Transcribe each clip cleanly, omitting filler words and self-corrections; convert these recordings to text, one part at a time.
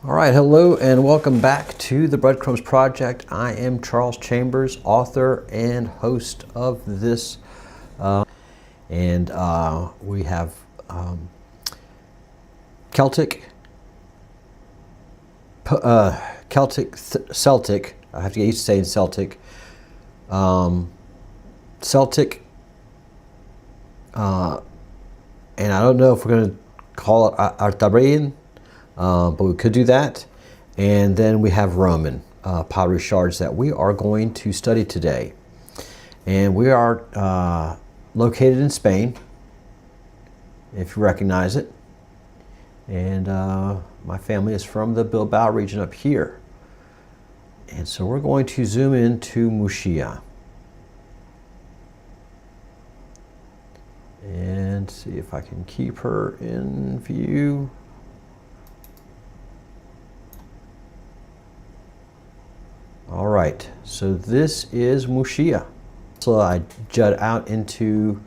All right, hello and welcome back to the Breadcrumbs Project. I am Charles Chambers, author and host of this, and we have Celtic, Celtic. I have to get used to saying Celtic. Celtic, and I don't know if we're going to call it tartaria. But we could do that. And then we have Roman pottery shards that we are going to study today. And we are located in Spain, if you recognize it. And my family is from the Bilbao region up here. And so we're going to zoom into Murcia and see if I can keep her in view. All right, so this is Murcia. So I jut out into,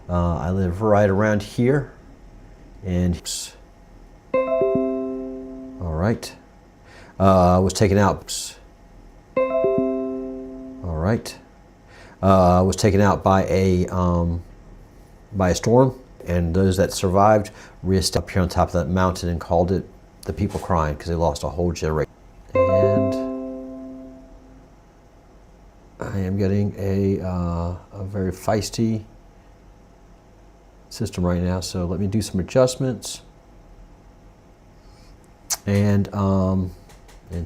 I live right around here, and all right, was taken out. All right, was taken out by a storm, and those that survived reestablished up here on top of that mountain and called it the people crying because they lost a whole generation. And I am getting a very feisty system right now, so let me do some adjustments and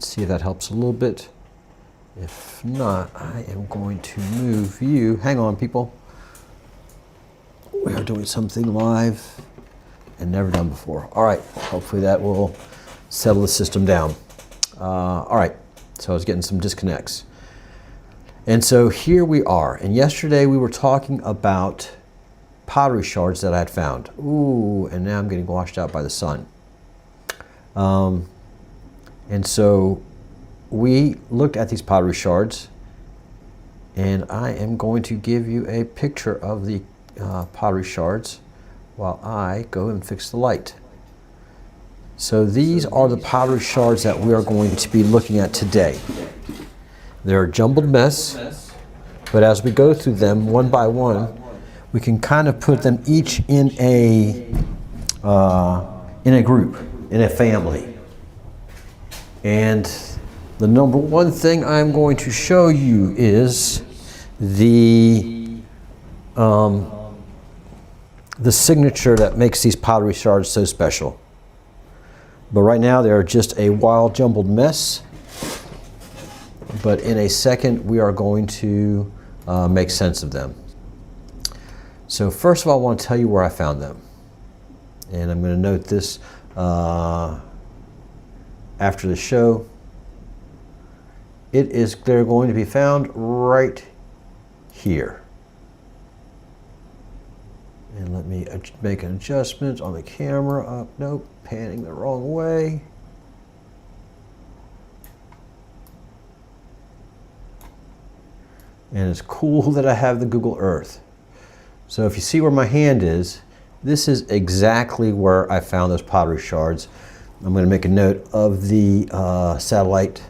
see if that helps a little bit. If not, I am going to move you. Hang on, people. We are doing something live and never done before. All right, hopefully that will settle the system down. All right, so I was getting some disconnects. And so here we are, and yesterday we were talking about pottery shards that I had found. Ooh, and now I'm getting washed out by the sun. And so we looked at these pottery shards, and I am going to give you a picture of the pottery shards while I go and fix the light. So these are the pottery shards that we are going to be looking at today. They're a jumbled mess, but as we go through them one by one, we can kind of put them each in a group, in a family. And the number one thing I'm going to show you is the signature that makes these pottery shards so special. But right now they're just a wild jumbled mess. But in a second, we are going to make sense of them. So first of all, I want to tell you where I found them. And I'm going to note this after the show. They're going to be found right here. And let me make an adjustment on the camera. Nope, panning the wrong way. And it's cool that I have the Google Earth. So if you see where my hand is, this is exactly where I found those pottery shards. I'm going to make a note of the satellite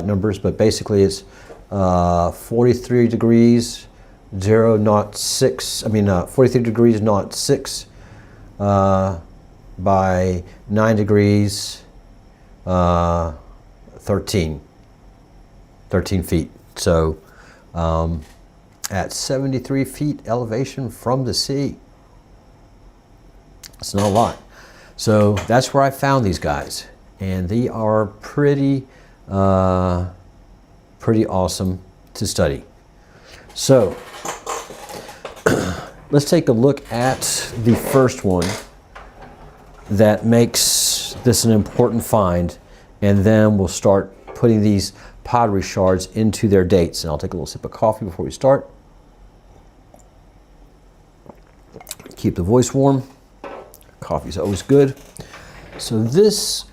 numbers, but basically it's 43 degrees 43 degrees 06 by 9 degrees 13 feet. So at 73 feet elevation from the sea. It's not a lot. So that's where I found these guys. And they are pretty awesome to study. So let's take a look at the first one that makes this an important find, and then we'll start putting these pottery shards into their dates. And I'll take a little sip of coffee before we start. Keep the voice warm. Coffee's always good. So this,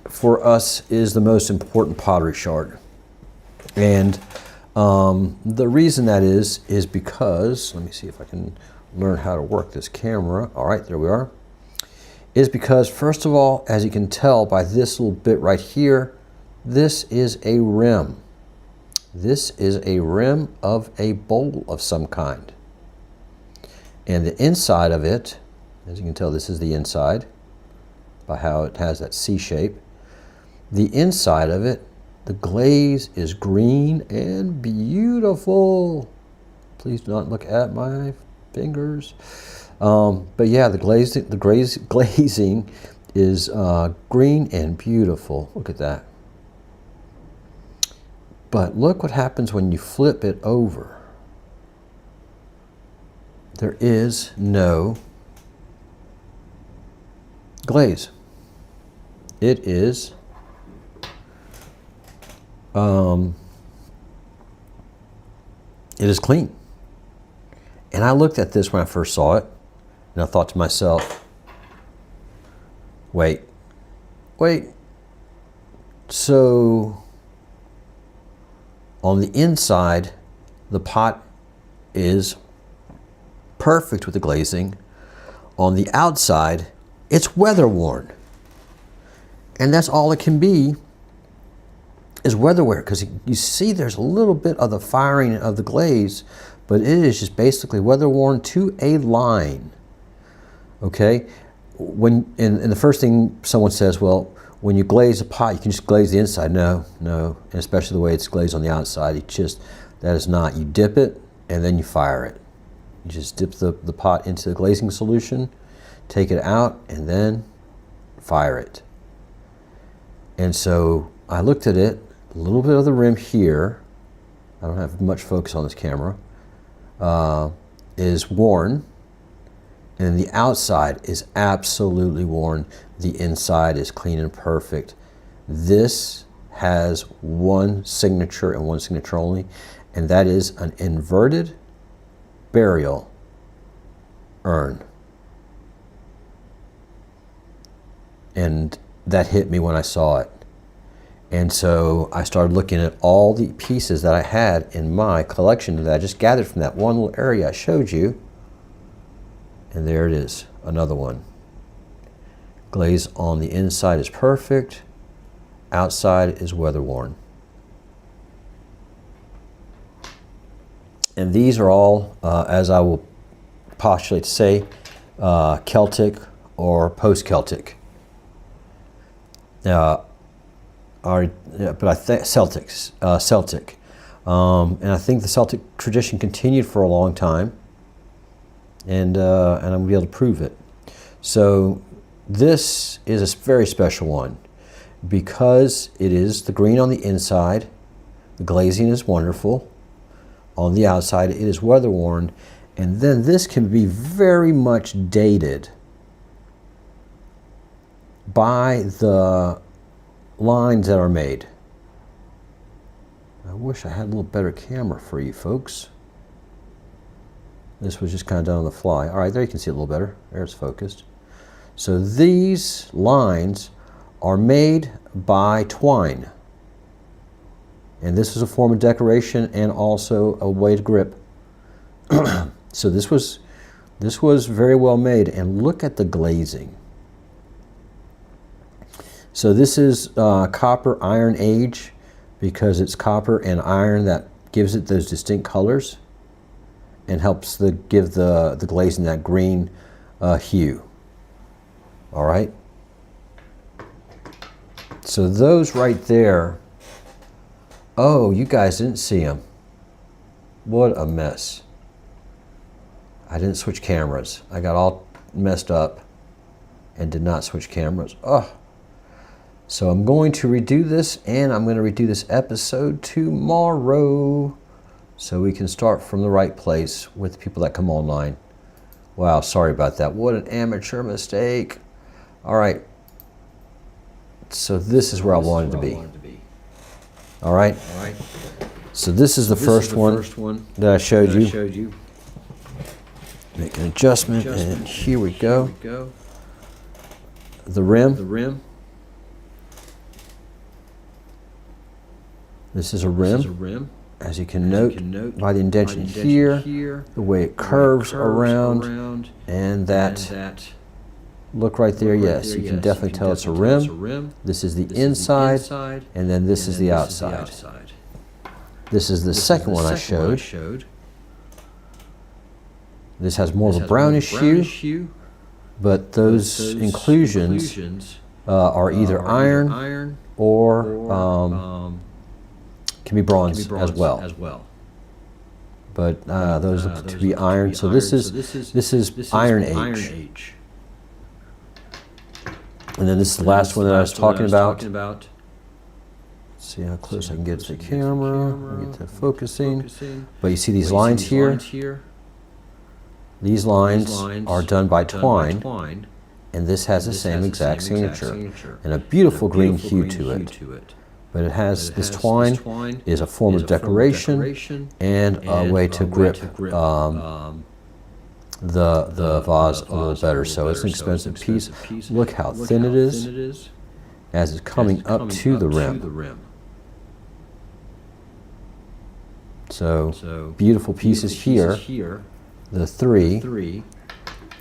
for us, is the most important pottery shard. And the reason that is because, let me see if I can learn how to work this camera. All right, there we are. is because, first of all, as you can tell by this little bit right here, this is a rim. This is a rim of a bowl of some kind. And the inside of it, as you can tell, this is the inside by how it has that C shape. The inside of it, the glaze is green and beautiful. Please do not look at my fingers. But yeah, the glazing is green and beautiful. Look at that. But look what happens when you flip it over. There is no glaze. It is clean. And I looked at this when I first saw it, and I thought to myself, wait, so on the inside, the pot is perfect with the glazing. On the outside, it's weather worn. And that's all it can be, is weather wear, because you see there's a little bit of the firing of the glaze, but it is just basically weather worn to a line. Okay? And the first thing someone says, well, when you glaze a pot, you can just glaze the inside. No, and especially the way it's glazed on the outside, that is not. You dip it and then you fire it. You just dip the pot into the glazing solution, take it out, and then fire it. And so I looked at it, a little bit of the rim here, I don't have much focus on this camera, is worn, and the outside is absolutely worn. The inside is clean and perfect. This has one signature and one signature only, and that is an inverted burial urn. And that hit me when I saw it. And so I started looking at all the pieces that I had in my collection that I just gathered from that one little area I showed you. And there it is, another one. Glaze on the inside is perfect. Outside is weather worn. And these are all, as I will postulate to say, Celtic or post-Celtic. But I think Celtic. And I think the Celtic tradition continued for a long time, and I'm going to be able to prove it. So this is a very special one because it is the green on the inside, the glazing is wonderful. On the outside, it is weather worn, and then this can be very much dated by the lines that are made. I wish I had a little better camera for you folks. This was just kind of done on the fly. All right, there you can see it a little better. There it's focused. So these lines are made by twine. And this is a form of decoration and also a way to grip. So this was very well made, and look at the glazing. So this is copper iron age, because it's copper and iron that gives it those distinct colors and helps give the glazing that green hue. All right. So those right there. Oh, you guys didn't see them. What a mess. I didn't switch cameras. I got all messed up and did not switch cameras. Oh. So I'm going to redo this, and I'm going to redo this episode tomorrow so we can start from the right place with the people that come online. Wow, sorry about that. What an amateur mistake. All right. So this is where I wanted to be. All right. So this is the first one that I showed you. Make an adjustment, and here we go. The rim. This is a rim. As you can note by the indentation here, the way it curves around, and that Look right there, yes. You can definitely tell it's a rim. This is the inside, and then this is the outside. This is the second one I showed. This has more of a brownish hue, but those inclusions are either iron or can be bronze as well. But those look to be iron. So this is Iron Age. And then this is the last one that I was talking about. Let's see how close I can get to the camera. Get to focusing. But you see these lines here? These lines are done by twine, and this has the same exact signature, and a beautiful green hue to it. But it has, this twine is a form of decoration and a way to grip the vase a little better. So it's an expensive piece. Look how thin it is as it's coming up to the rim. So beautiful pieces here, the three,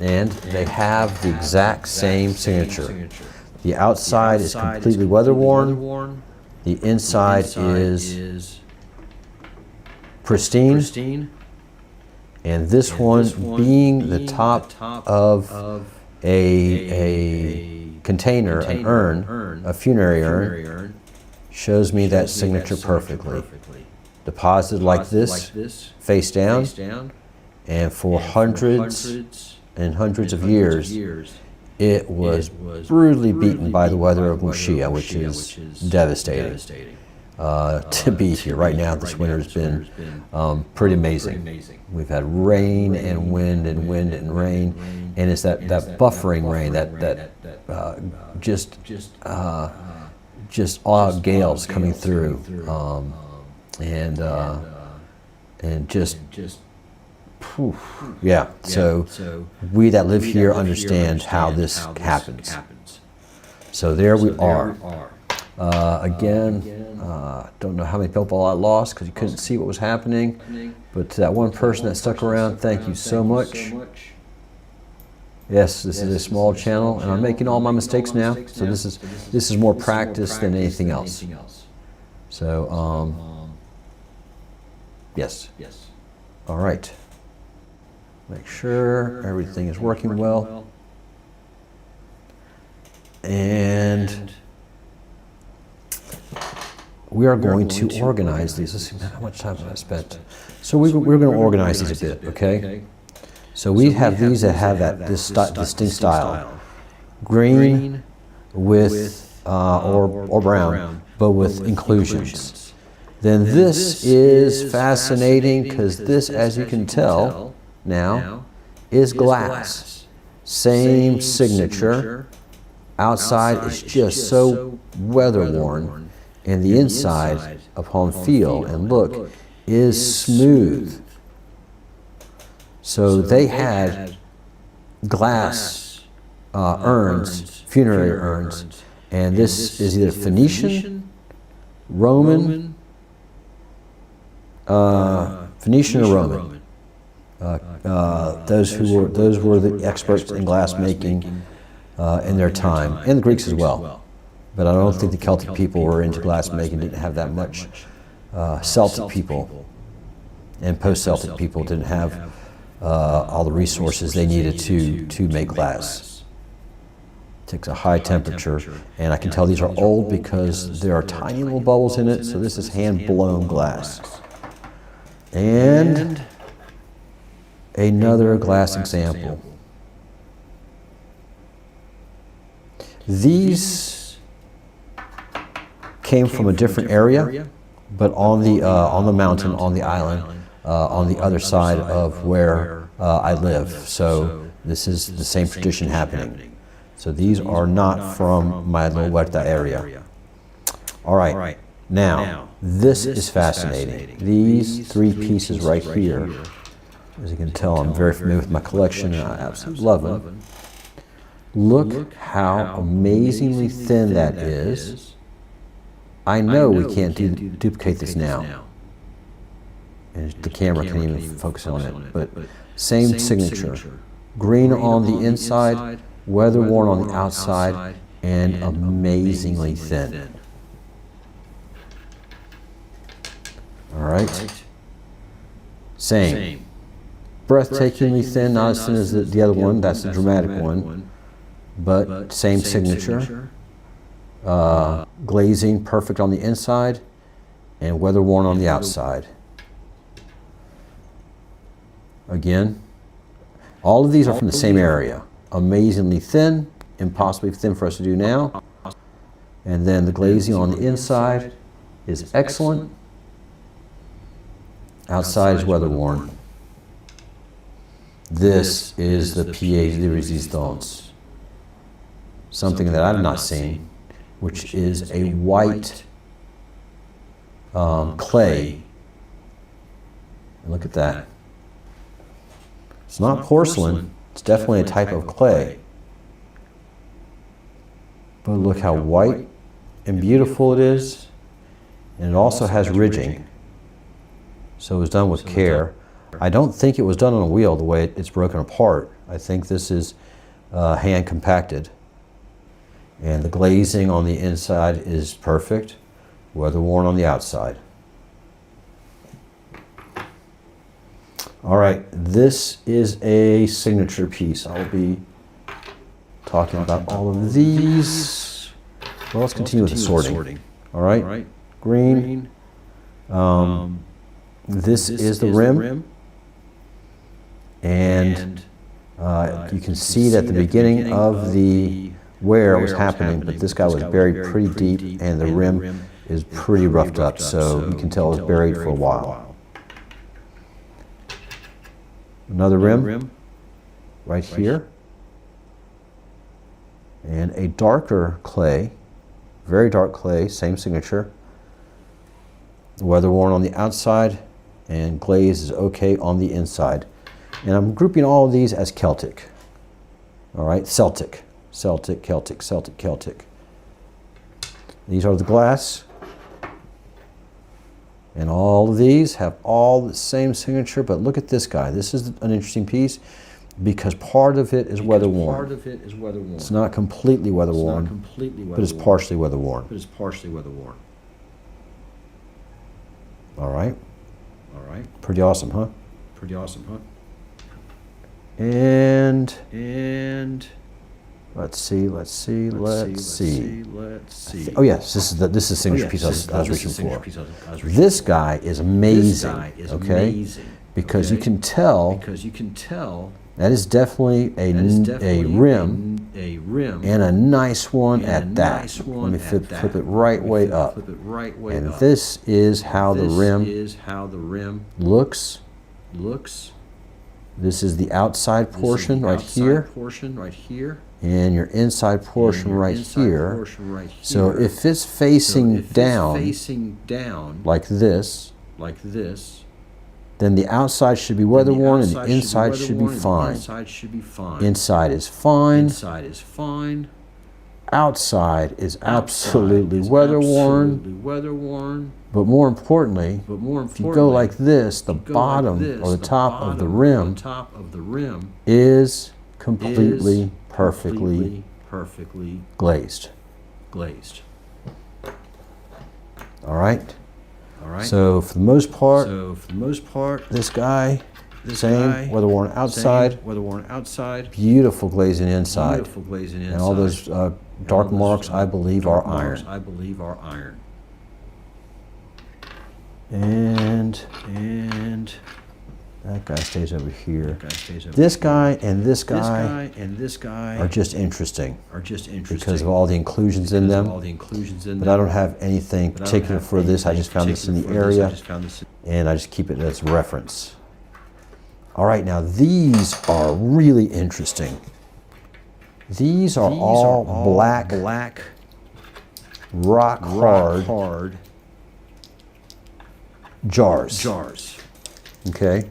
and they have the exact same signature. The outside is completely weather-worn. The inside is pristine. And this one being the top of a container, an urn, a funerary urn, shows me that signature perfectly. Deposited like this, face down, and for hundreds and hundreds of years, it was brutally beaten by the weather of Mushia, which is devastating. To be here right now, this winter has been pretty amazing. We've had rain and wind and wind and rain, and it's that buffering rain, that just odd gales coming through, and just yeah. So we that live here understand how this happens. So there we are. Again, don't know how many people I lost because you couldn't see what was happening, but to that one person that stuck around, thank you so much. Yes, this is a small channel, and I'm making all my mistakes now, so this is more practice than anything else. So, yes. All right. Make sure everything is working well. And we are going to organize these. Let's see how much time have I spent. So we're going to organize these a bit, okay? So we have these that have this distinct style, green with or brown, but with inclusions. Then this is fascinating because this, as you can tell now, is glass. Same signature. Outside is just so weather-worn, and the inside, upon feel and look, is smooth. So they had glass urns, funerary urns, and this is either Phoenician, Roman, Phoenician or Roman. Those were the experts in glass making in their time, and the Greeks as well. But I don't think the Celtic people were into glass making, didn't have that much. Celtic people and post-Celtic people didn't have all the resources they needed to make glass. It takes a high temperature, and I can tell these are old because there are tiny little bubbles in it, so this is hand-blown glass. And another glass example. These came from a different area, but on the mountain, on the island, on the other side of where I live. So this is the same tradition happening. So these are not from my little Huerta area. All right, now this is fascinating. These three pieces right here, as you can tell, I'm very familiar with my collection and I absolutely love them. Look how amazingly thin that is. I know we can't duplicate this now. And the camera can't even focus on it. But same signature. Green on the inside, weather worn on the outside, and amazingly thin. All right. Same. Breathtakingly thin, not as thin as the other one. That's the dramatic one. But same signature. Glazing perfect on the inside and weather worn on the outside. Again, all of these are from the same area. Amazingly thin, impossibly thin for us to do now. And then the glazing on the inside is excellent. Outside is weather worn. This is the pièce de résistance. Something that I've not seen, which is a white clay. And look at that. It's not porcelain, it's definitely a type of clay. But look how white and beautiful it is. And it also has ridging. So it was done with care. I don't think it was done on a wheel the way it's broken apart. I think this is hand compacted. And the glazing on the inside is perfect, weather worn on the outside. All right, this is a signature piece. I'll be talking about all of these. Well, let's continue with the sorting. All right, green. This is the rim. And you can see that the beginning of the wear was happening, but this guy was buried pretty deep and the rim is pretty roughed up, so you can tell it was buried for a while. Another rim right here. And a darker clay, very dark clay, same signature. Weather worn on the outside and glaze is okay on the inside. And I'm grouping all of these as Celtic. All right, Celtic, Celtic, Celtic, Celtic, Celtic. These are the glass. And all of these have all the same signature, but look at this guy. This is an interesting piece because part of it is weather worn. It's not completely weather worn, but it's partially weather worn. All right. Pretty awesome, huh? And let's see. Oh yes, this is the signature piece I was reaching for. This guy is amazing. Okay, because you can tell that is definitely a rim and a nice one at that. Let me flip it right way up. And this is how the rim looks. This is the outside portion right here, and your inside portion right here. So if it's facing down like this, then the outside should be weather worn and the inside should be fine. Inside is fine. Outside is absolutely weather worn. But more importantly, if you go like this, the bottom or the top of the rim is completely, perfectly glazed. All right. So for the most part, this guy, same, weather worn outside, beautiful glazing inside, and all those dark marks, I believe, are iron. And that guy stays over here. This guy and this guy are just interesting because of all the inclusions in them. But I don't have anything particular for this. I just found this in the area, and I just keep it as reference. All right, now these are really interesting. These are all black, rock hard jars. Okay?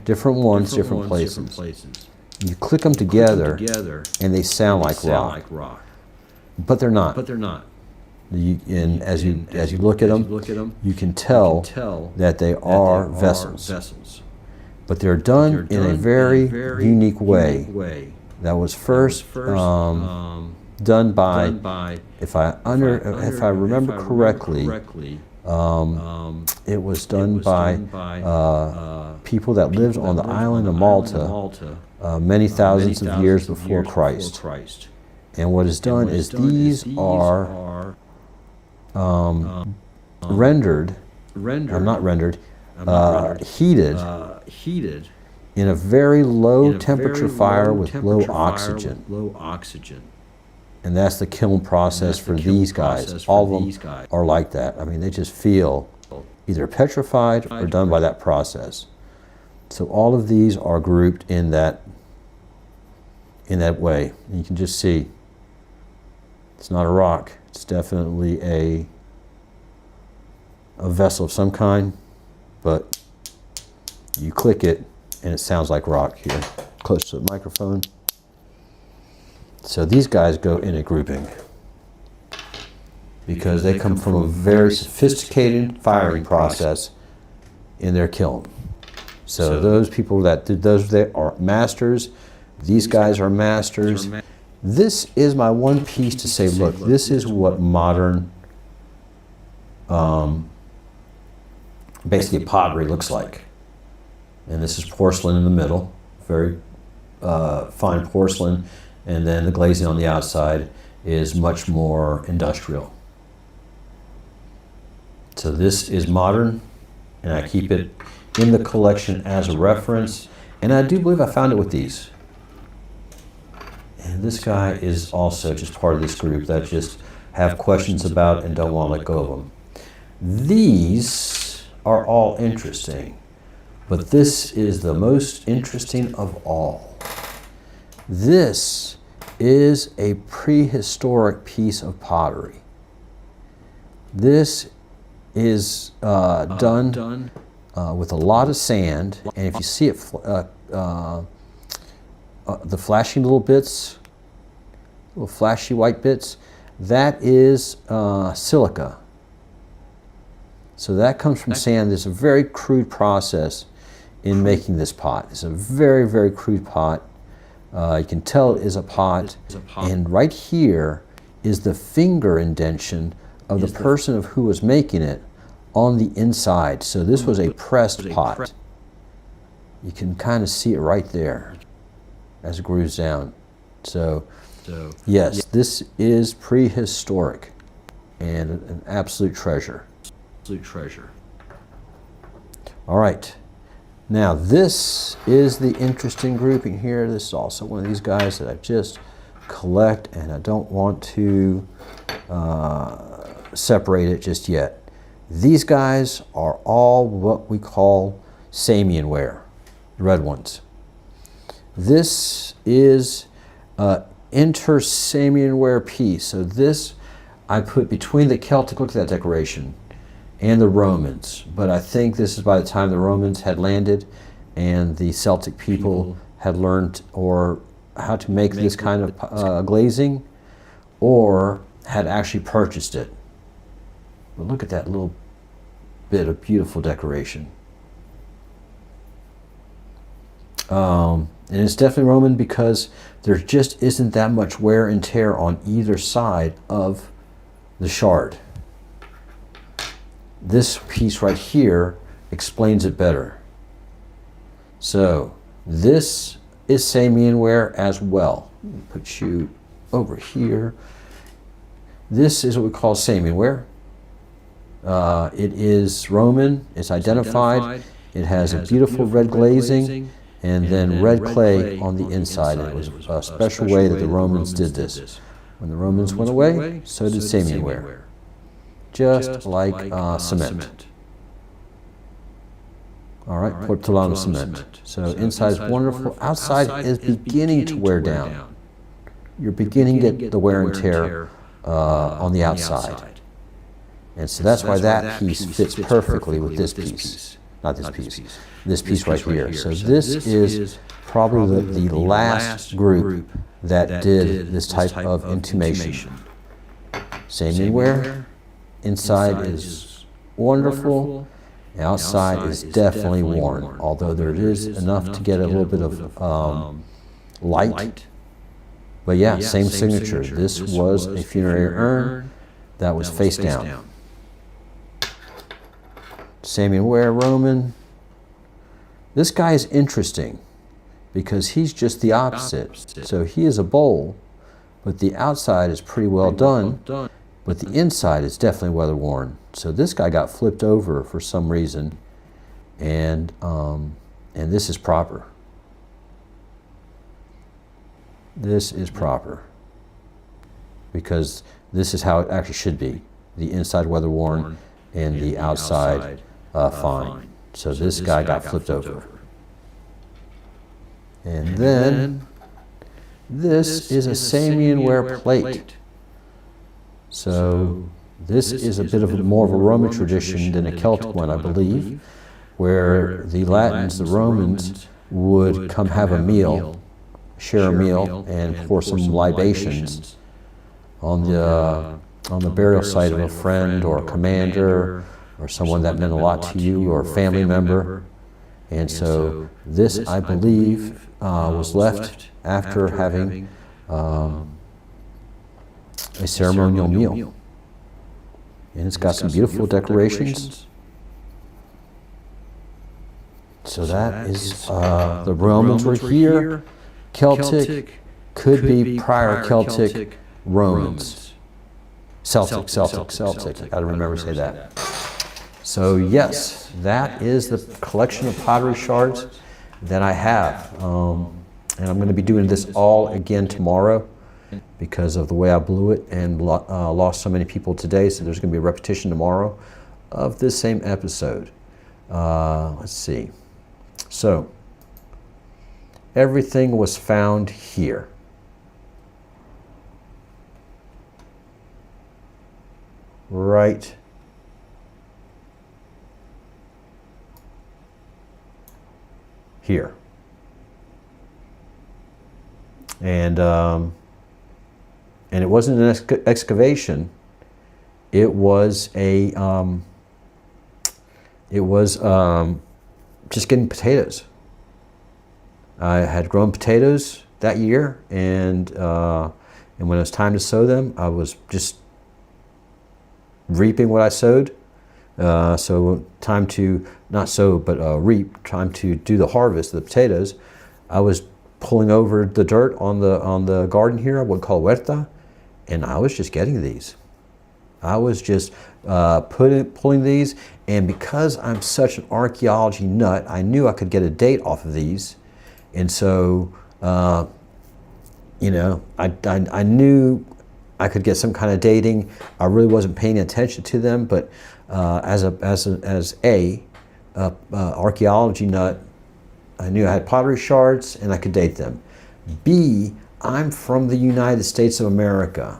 Different ones, different places. You click them together and they sound like rock. But they're not. And as you look at them, you can tell that they are vessels. But they're done in a very unique way. that was first done by, if I remember correctly, it was done by people that lived on the island of Malta many thousands of years before Christ. And what is done is these are heated in a very low temperature fire with low oxygen. And that's the kiln process for these guys. All of them are like that. I mean, they just feel either petrified or done by that process. So all of these are grouped in that way. And you can just see it's not a rock. It's definitely a vessel of some kind, but you click it and it sounds like rock here, close to the microphone. So these guys go in a grouping because they come from a very sophisticated firing process in their kiln. So those people that did those, they are masters. These guys are masters. This is my one piece to say, look, this is what modern, basically pottery looks like. And this is porcelain in the middle, very fine porcelain. And then the glazing on the outside is much more industrial. So this is modern, and I keep it in the collection as a reference. And I do believe I found it with these. And this guy is also just part of this group that just have questions about and don't want to let go of them. These are all interesting, but this is the most interesting of all. This is a prehistoric piece of pottery. This is done with a lot of sand, and if you see it, the flashing little bits, little flashy white bits, that is silica. So that comes from sand. There's a very crude process in making this pot. It's a very, very crude pot. You can tell it is a pot, and right here is the finger indentation of the person who was making it on the inside. So this was a pressed pot. You can kind of see it right there as it grooves down. So yes, this is prehistoric and an absolute treasure. All right. Now this is the interesting grouping here. This is also one of these guys that I just collect, and I don't want to separate it just yet. These guys are all what we call Samian ware, the red ones. This is inter-Samian ware piece. So this I put between the Celtic, look at that decoration, and the Romans. But I think this is by the time the Romans had landed and the Celtic people had learned or how to make this kind of glazing, or had actually purchased it. But look at that little bit of beautiful decoration. And it's definitely Roman because there just isn't that much wear and tear on either side of the shard. This piece right here explains it better. So this is Samian ware as well. Put you over here. This is what we call Samian ware. It is Roman, it's identified. It has a beautiful red glazing and then red clay on the inside. It was a special way that the Romans did this. When the Romans went away, so did Samian ware. Just like cement. All right, Portolano cement. So inside is wonderful. Outside is beginning to wear down. You're beginning to get the wear and tear on the outside. And so that's why that piece fits perfectly with this piece. Not this piece. This piece right here. So this is probably the last group that did this type of intimation. Samian ware. Inside is wonderful. Outside is definitely worn, although there is enough to get a little bit of light But yeah, same signature. This was a funerary urn that was face down. Samian ware Roman. This guy is interesting because he's just the opposite. So he is a bowl, but the outside is pretty well done, but the inside is definitely weather worn. So this guy got flipped over for some reason, and this is proper. This is proper because this is how it actually should be. The inside weather worn and the outside fine. So this guy got flipped over. And then this is a Samian ware plate. So this is a bit of more of a Roman tradition than a Celtic one, I believe, where the Latins, the Romans, would come have a meal, share a meal, and pour some libations on the burial site of a friend or a commander or someone that meant a lot to you or a family member. And so this, I believe, was left after having a ceremonial meal. And it's got some beautiful decorations. So that is, the Romans were here. Celtic could be prior Celtic Romans. Celtic. I gotta remember to say that. So yes, that is the collection of pottery shards that I have. And I'm going to be doing this all again tomorrow because of the way I blew it and lost so many people today. So there's going to be a repetition tomorrow of this same episode. Let's see. So everything was found here. Right here. And it wasn't an excavation. It was a just getting potatoes. I had grown potatoes that year, and when it was time to sow them, I was just reaping what I sowed. So time to not sow, but reap. Time to do the harvest of the potatoes. I was pulling over the dirt on the garden here, I would call huerta, and I was just getting these. I was just pulling these, and because I'm such an archaeology nut, I knew I could get a date off of these, and so you know, I knew I could get some kind of dating. I really wasn't paying attention to them, but as a archaeology nut, I knew I had pottery shards and I could date them. B, I'm from the United States of America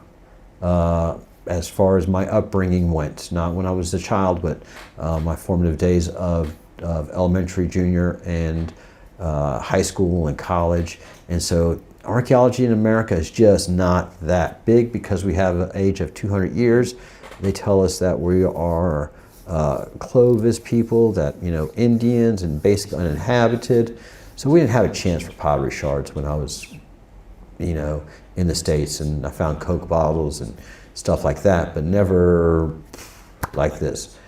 as far as my upbringing went. Not when I was a child, but my formative days of elementary, junior, and high school and college. And so archaeology in America is just not that big because we have an age of 200 years. They tell us that we are Clovis people, that, you know, Indians and basically uninhabited. So we didn't have a chance for pottery shards when I was, you know, in the States, and I found Coke bottles and stuff like that, but never like this.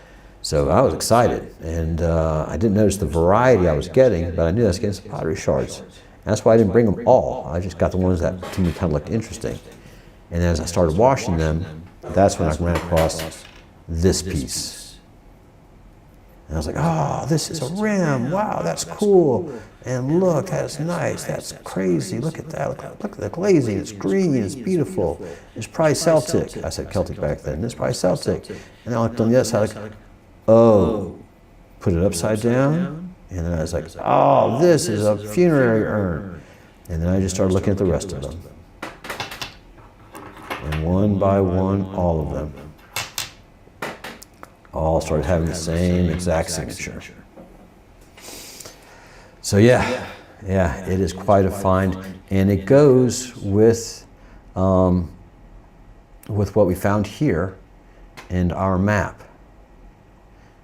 So I was excited, and I didn't notice the variety I was getting, but I knew I was getting some pottery shards. And that's why I didn't bring them all. I just got the ones that to me kind of looked interesting. And as I started washing them, that's when I ran across this piece. And I was like, oh, this is a rim. Wow, that's cool. And look, that's nice. That's crazy. Look at that. Look at the glazing. It's green. It's beautiful. It's probably Celtic. I said Celtic back then. It's probably Celtic. And I looked on the other side, like, oh, put it upside down. And then I was like, oh, this is a funerary urn. And then I just started looking at the rest of them. And one by one, all of them all started having the same exact signature. So yeah, it is quite a find, and it goes with what we found here in our map.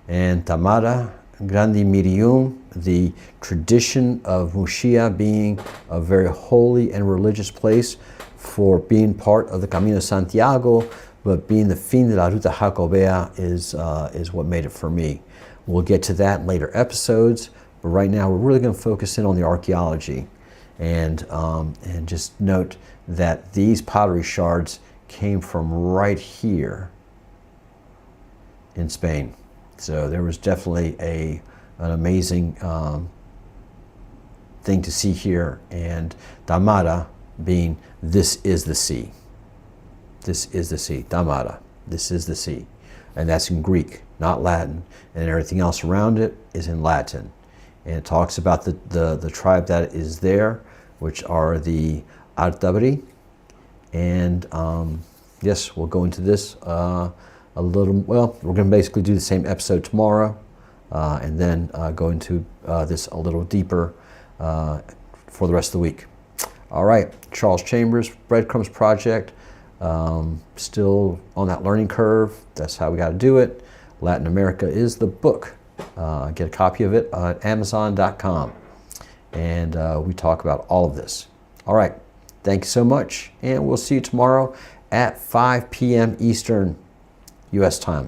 And Tamara Grandi Mirium, the tradition of Muxia being a very holy and religious place for being part of the Camino de Santiago, but being the fin de la Ruta Jacobea is what made it for me. We'll get to that in later episodes, but right now we're really going to focus in on the archaeology, and just note that these pottery shards came from right here in Spain. So there was definitely an amazing thing to see here, and Damara being this is the sea. This is the sea, Damara, this is the sea. And that's in Greek, not Latin, and everything else around it is in Latin. And it talks about the tribe that is there, which are the Pottery. And yes, we'll go into this a little, well, we're going to basically do the same episode tomorrow, and then go into this a little deeper for the rest of the week. All right, Charles Chambers, Breadcrumbs Project, still on that learning curve. That's how we got to do it. Latin America is the book. Get a copy of it at Amazon.com. And we talk about all of this. All right, thank you so much, and we'll see you tomorrow at 5 p.m. Eastern U.S. time.